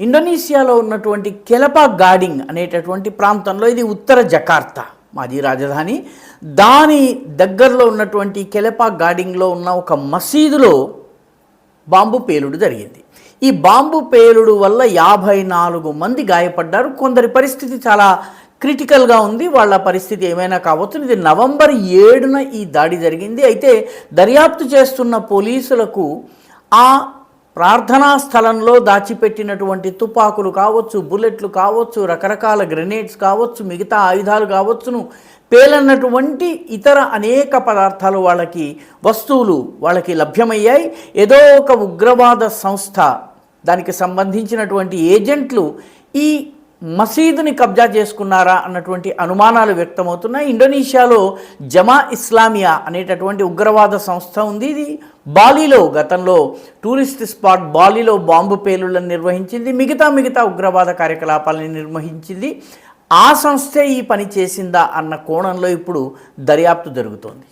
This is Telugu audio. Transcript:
ఇండోనేషియాలో ఉన్నటువంటి కెలపా గాడింగ్ అనేటటువంటి ప్రాంతంలో, ఇది ఉత్తర జకార్తా మాజీ రాజధాని, దాని దగ్గరలో ఉన్నటువంటి కెలపా గాడింగ్లో ఉన్న ఒక మసీదులో బాంబు పేలుడు జరిగింది. ఈ బాంబు పేలుడు వల్ల 54 మంది గాయపడ్డారు. కొందరి పరిస్థితి చాలా క్రిటికల్గా ఉంది. వాళ్ళ పరిస్థితి ఏమైనా కావచ్చు. ఇది నవంబర్ 7న ఈ దాడి జరిగింది. అయితే దర్యాప్తు చేస్తున్న పోలీసులకు ఆ ప్రార్థనా స్థలంలో దాచిపెట్టినటువంటి తుపాకులు కావచ్చు, బుల్లెట్లు కావచ్చు, రకరకాల గ్రెనేడ్స్ కావచ్చు, మిగతా ఆయుధాలు కావచ్చును, పేలన్నటువంటి ఇతర అనేక పదార్థాలు వస్తువులు వాళ్ళకి లభ్యమయ్యాయి. ఏదో ఒక ఉగ్రవాద సంస్థ, దానికి సంబంధించినటువంటి ఏజెంట్లు ఈ మసీదుని కబ్జా చేసుకున్నారా అన్నటువంటి అనుమానాలు వ్యక్తమవుతున్నాయి. ఇండోనేషియాలో జమా ఇస్లామియా అనేటటువంటి ఉగ్రవాద సంస్థ ఉంది. ఇది బాలీలో గతంలో టూరిస్ట్ స్పాట్ బాలీలో బాంబు పేలుళ్లను నిర్వహించింది, మిగతా ఉగ్రవాద కార్యకలాపాలను నిర్వహించింది. ఆ సంస్థే ఈ పని చేసిందా అన్న కోణంలో ఇప్పుడు దర్యాప్తు జరుగుతోంది.